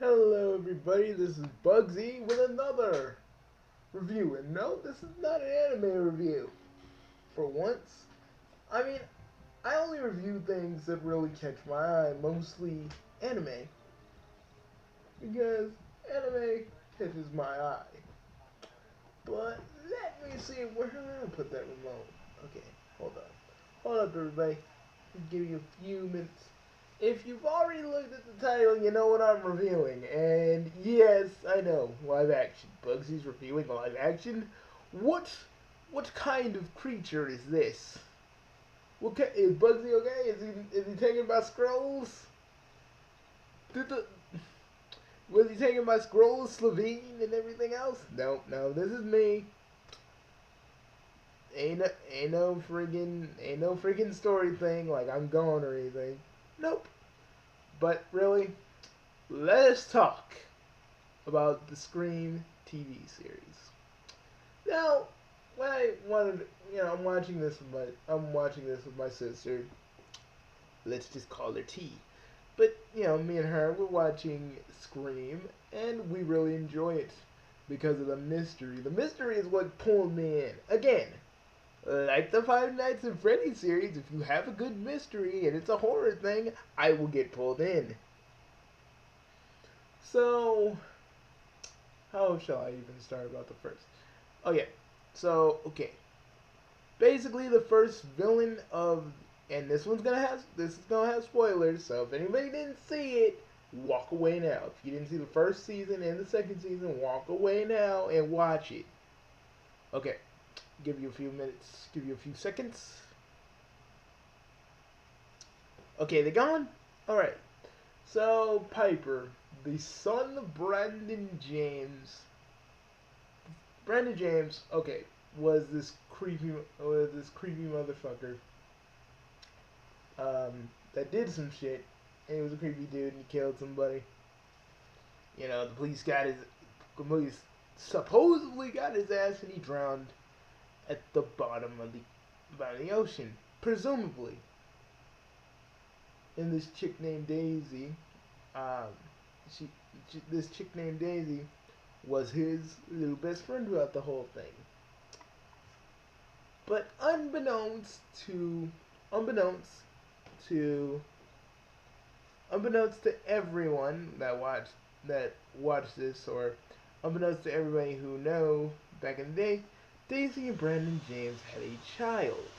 Hello everybody, this is Bugsy with another review. And no, this is not an anime review. For once. I mean, I only review things that really catch my eye, mostly anime. Because anime catches my eye. But let me see where did I put that remote. Okay, hold up. Hold up everybody. I'll give you a few minutes. If you've already looked at the title, you know what I'm reviewing. And yes, I know, live action. Bugsy's reviewing live action. What kind of creature is this? Is Bugsy okay? Is he taken by scrolls? Did the Was he taken by scrolls, Slovene, and everything else? No, no, this is me. Ain't no freaking story thing like I'm gone or anything. Nope. But really, let us talk about the Scream TV series. Now, when I wanted, I'm watching this with my sister. Let's just call her T. But me and her, we're watching Scream, and we really enjoy it because of the mystery. The mystery is what pulled me in. Again, like the Five Nights at Freddy's series, if you have a good mystery and it's a horror thing, I will get pulled in. So, how shall I even start about the first? Oh yeah, so okay. Basically, the first villain of, and this is gonna have spoilers. So if anybody didn't see it, walk away now. If you didn't see the first season and the second season, walk away now and watch it. Okay, give you a few minutes, give you a few seconds. Okay, they're gone? Alright. So, Piper, the son of Brandon James. Brandon James, okay, was this creepy motherfucker that did some shit, and he was a creepy dude, and he killed somebody. The police supposedly got his ass, and he drowned at the bottom of the ocean, presumably. And this chick named Daisy, this chick named Daisy was his little best friend throughout the whole thing. But unbeknownst to everyone that watched this, or unbeknownst to everybody who know back in the day, Daisy and Brandon James had a child,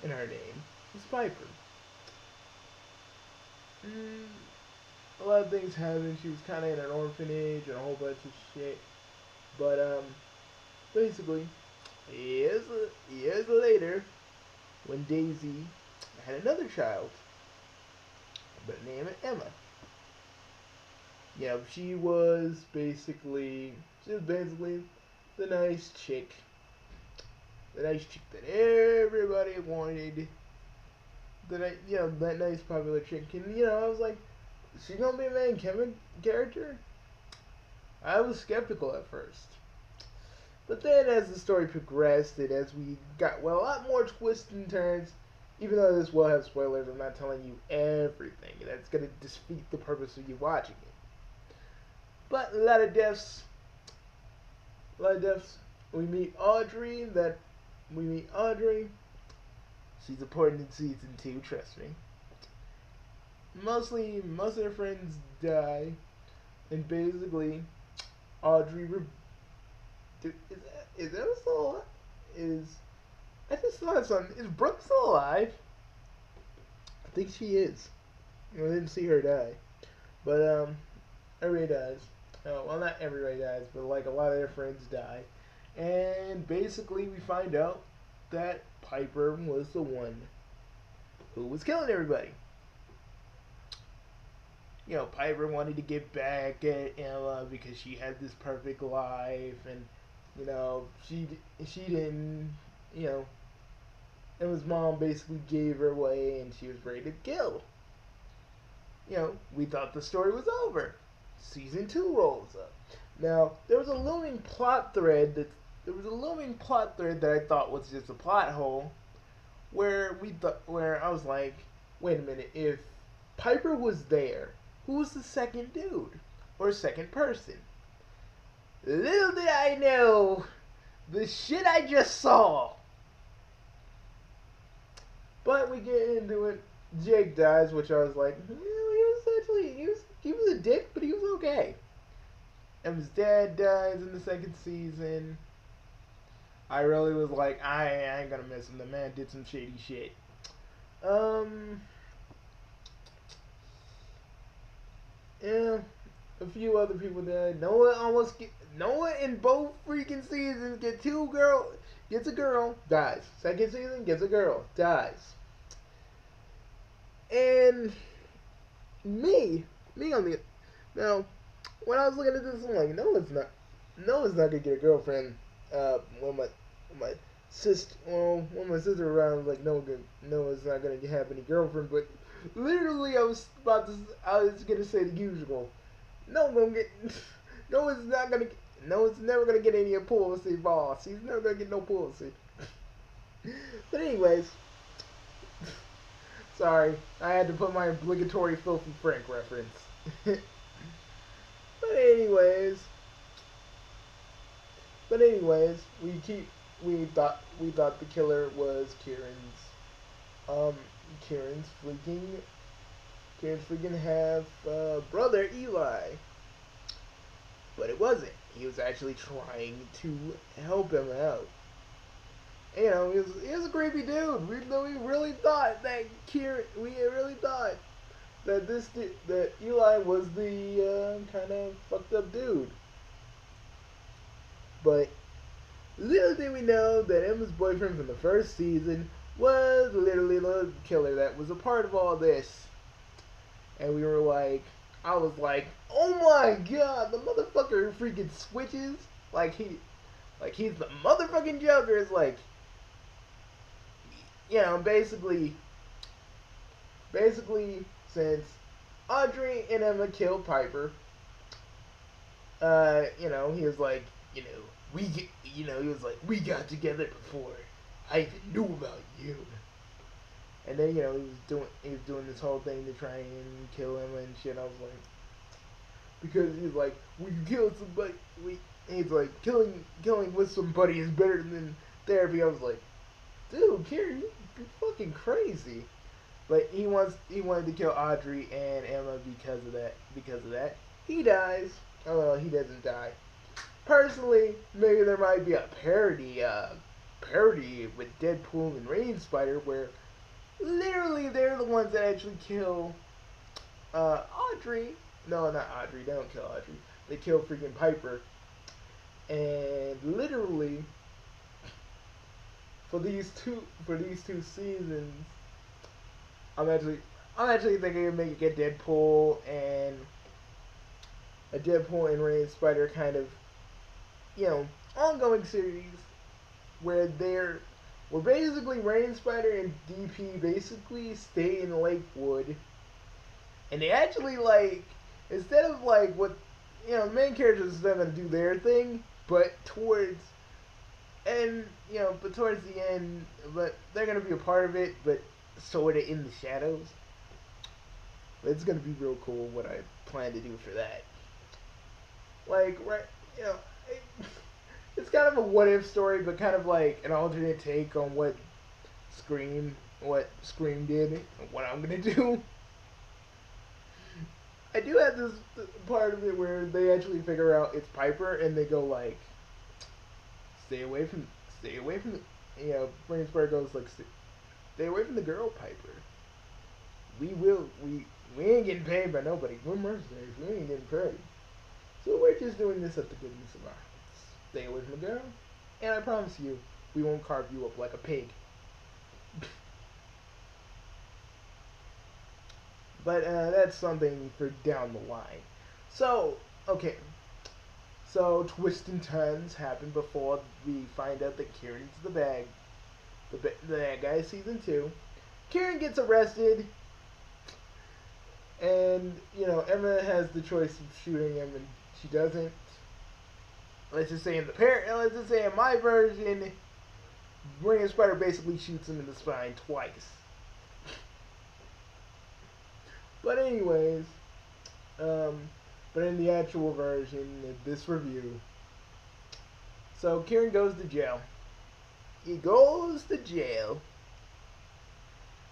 and her name was Piper. A lot of things happened. She was kind of in an orphanage and a whole bunch of shit. But basically, years later, when Daisy had another child, but named Emma. She was basically the nice chick that everybody wanted. That nice popular chick. And I was like, is she gonna be a main character? I was skeptical at first. But then as the story progressed and as we got, a lot more twists and turns, even though this will have spoilers, I'm not telling you everything. That's going to defeat the purpose of you watching it. But a lot of deaths. We meet Audrey. She's important in season 2, trust me. Most of her friends die. And basically, Audrey is Emma still alive? I just saw something. Is Brooke still alive? I think she is. I didn't see her die. But everybody dies. Oh, well, not everybody dies, but like a lot of their friends die. And basically we find out that Piper was the one who was killing everybody. Piper wanted to get back at Emma because she had this perfect life, and she didn't. Emma's mom basically gave her away, and she was ready to kill. We thought the story was over. Season 2 rolls up. Now there was a looming plot thread that I thought was just a plot hole, where I was like, wait a minute, if Piper was there who's the second dude or second person. Little did I know the shit I just saw. But we get into it. Jake dies, which I was like, he was actually he was a dick, but he was okay. Emma's dad dies in the second season. I really was like, I ain't gonna miss him. The man did some shady shit. Yeah, a few other people died. Noah in both freaking seasons gets a girl, dies. Second season gets a girl, dies. And me on the now, when I was looking at this, I'm like, Noah's not gonna get a girlfriend. When my when my sister around, I was like, Noah's not gonna have any girlfriend. But literally, I was gonna say the usual. Noah's not gonna. Noah's never gonna get any pussy, boss. He's never gonna get no pussy. But anyways, sorry, I had to put my obligatory Filthy Frank reference. But anyways, we thought the killer was Kieran's freaking half brother Eli, but it wasn't. He was actually trying to help him out. You know, he was a creepy dude. We really thought that that Eli was the kind of fucked up dude. But little did we know that Emma's boyfriend from the first season was literally the killer that was a part of all this. And we were like, I was like, oh my god, the motherfucker freaking switches like he's the motherfucking Joker. It's like, you know, basically since Audrey and Emma killed Piper, you know, he was like, he was like, we got together before I even knew about you. And then, you know, he was doing this whole thing to try and kill Emma and shit. I was like, because he's like, we killed somebody. He's like, killing with somebody is better than therapy. I was like, dude, Kieran, you're fucking crazy. But he wanted to kill Audrey and Emma because of that. He dies. Oh well, he doesn't die. Personally, maybe there might be a parody with Deadpool and Rain Spider where literally they're the ones that actually kill Audrey. No, not Audrey. They don't kill Audrey. They kill freaking Piper. And literally for these two seasons, I'm actually thinking of making a Deadpool and Rain Spider kind of, you know, ongoing series where basically Rain Spider and DP basically stay in Lakewood, and they actually, like, instead of like what, you know, the main characters are gonna do their thing, but towards the end, but they're gonna be a part of it, but sort of in the shadows. But it's gonna be real cool what I plan to do for that. Like, right, you know, it's kind of a what if story, but kind of like an alternate take on what Scream did and what I'm gonna do. I do have this part of it where they actually figure out it's Piper and they go like, stay away from you know, Rain Spider goes like, stay away from the girl, Piper. We ain't getting paid by nobody. We're mercenaries. We ain't getting paid. So we're just doing this at the goodness of our hearts. Stay away from the girl, and I promise you, we won't carve you up like a pig. But that's something for down the line. So, okay. So, twists and turns happen before we find out that Kieran's the bad guy, season 2. Kieran gets arrested, and, you know, Emma has the choice of shooting him, and she doesn't. Let's just say in my version, Rain Spider basically shoots him in the spine twice. But anyways, Um, but in the actual version, in this review, so Kieran goes to jail. He goes to jail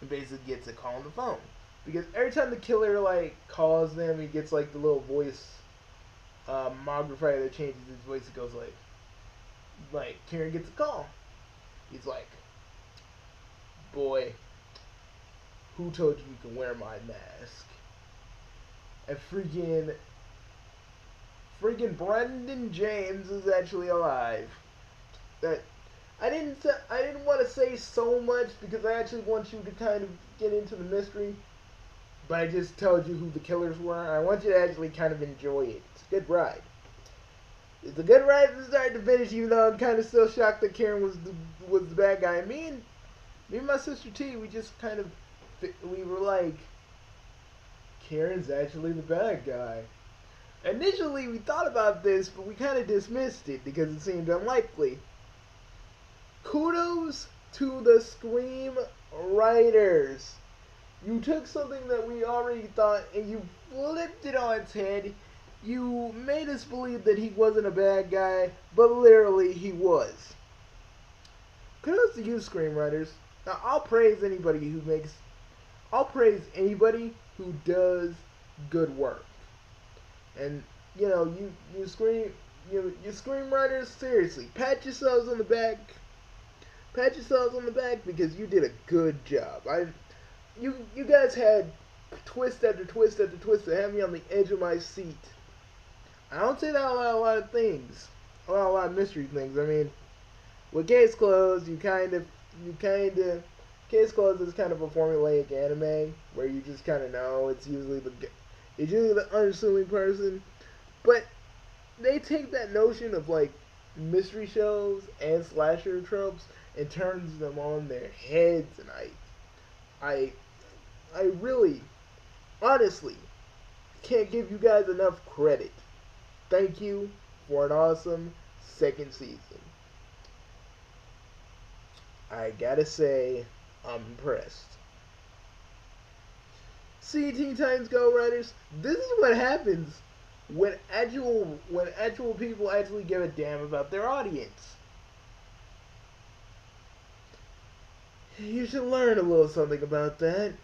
and basically gets a call on the phone. Because every time the killer like calls them, he gets like the little voice modifier that changes his voice. It goes like Kieran gets a call. He's like, "Boy, who told you you can wear my mask?" And freaking Brendan James is actually alive. That I didn't want to say so much because I actually want you to kind of get into the mystery. But I just told you who the killers were. I want you to actually kind of enjoy it. It's a good ride. It's a good ride from start to finish, even though I'm kind of still shocked that Karen was the bad guy. Me and my sister T, we just kind of we were like, Karen's actually the bad guy. Initially, we thought about this, but we kind of dismissed it because it seemed unlikely. Kudos to the Scream writers. You took something that we already thought and you flipped it on its head. You made us believe that he wasn't a bad guy, but literally he was. Kudos to you, screenwriters. Now I'll praise anybody who does good work. And you know, you screenwriters, seriously, pat yourselves on the back. Pat yourselves on the back because you did a good job. You guys had twist after twist after twist that had me on the edge of my seat. I don't say that about a lot of things, about a lot of mystery things. I mean, with Case Closed, Case Closed is kind of a formulaic anime where you just kind of know it's usually the unassuming person, but they take that notion of like mystery shows and slasher tropes and turns them on their heads, and I I really, honestly, can't give you guys enough credit. Thank you for an awesome second season. I gotta say, I'm impressed. See, Teen Titans Go Riders, this is what happens when actual people actually give a damn about their audience. You should learn a little something about that.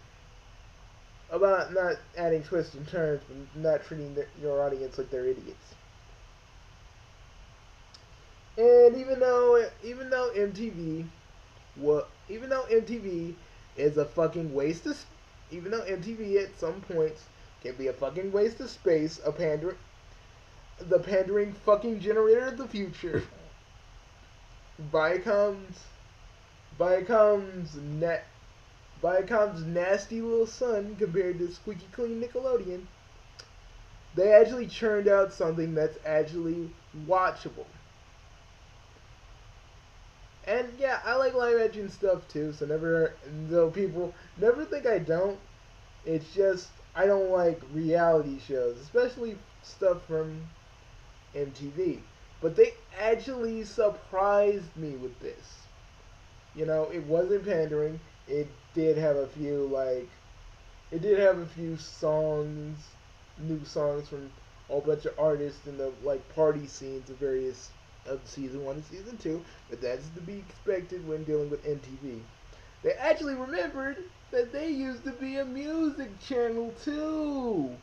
About not adding twists and turns, but not treating your audience like they're idiots. And even though MTV is a fucking waste of, even though MTV at some points can be a fucking waste of space, the pandering fucking generator of the future. Viacom's Viacom's net Viacom's nasty little son compared to squeaky clean Nickelodeon. They actually churned out something that's actually watchable. And yeah, I like live action stuff too, so though people never think I don't, it's just I don't like reality shows, especially stuff from MTV. But they actually surprised me with this. You know, it wasn't pandering. It did have a few songs, new songs from a whole bunch of artists in the like party scenes of season 1 and season 2, but that's to be expected when dealing with MTV. They actually remembered that they used to be a music channel too.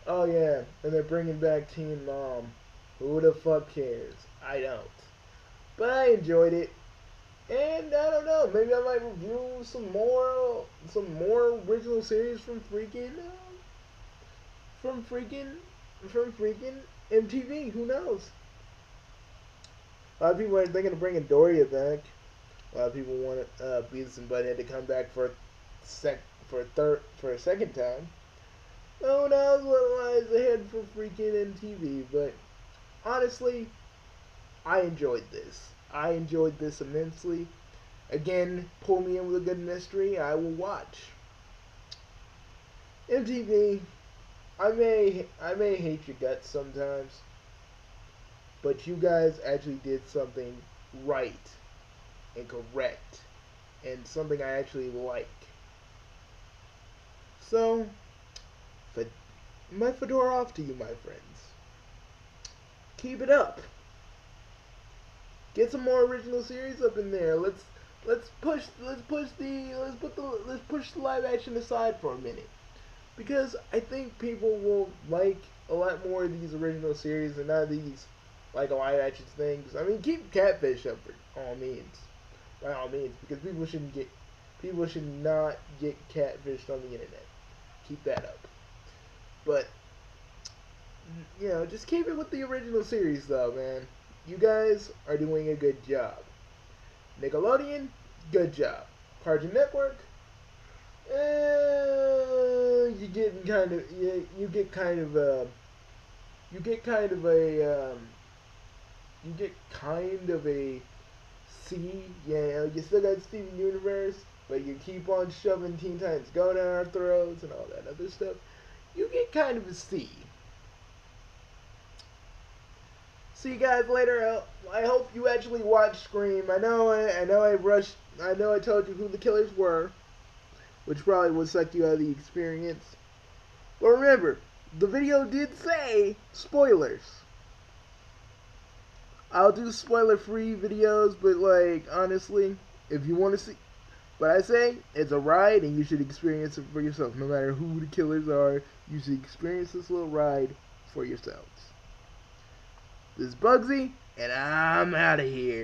Oh yeah, and they're bringing back Teen Mom. Who the fuck cares? I don't. But I enjoyed it. And I don't know, maybe I might review some more original series from from freaking MTV. Who knows? A lot of people are thinking of bringing Doria back. A lot of people want Beavis and Butthead to come back for a second time. Who knows what lies ahead for freaking MTV? But honestly, I enjoyed this. I enjoyed this immensely. Again, pull me in with a good mystery, I will watch. MTV, I may hate your guts sometimes, but you guys actually did something right and correct and something I actually like. So, my fedora off to you, my friends. Keep it up. Get some more original series up in there. Let's push the live action aside for a minute, because I think people will like a lot more of these original series and not these like live action things. I mean, keep Catfish up for all means, by all means, because people should not get catfished on the internet. Keep that up, but just keep it with the original series though, man. You guys are doing a good job. Nickelodeon, good job. Cartoon Network, you getting kind of you get kind of you get kind of a you get kind of a C. You still got Steven Universe, but you keep on shoving Teen Titans Go down our throats and all that other stuff. You get kind of a C. See you guys later. I hope you actually watch Scream. I know I rushed. I know I told you who the killers were, which probably would suck you out of the experience. But remember, the video did say spoilers. I'll do spoiler-free videos, but like honestly, if you want to see, but I say it's a ride, and you should experience it for yourself. No matter who the killers are, you should experience this little ride for yourselves. This is Bugsy, and I'm out of here.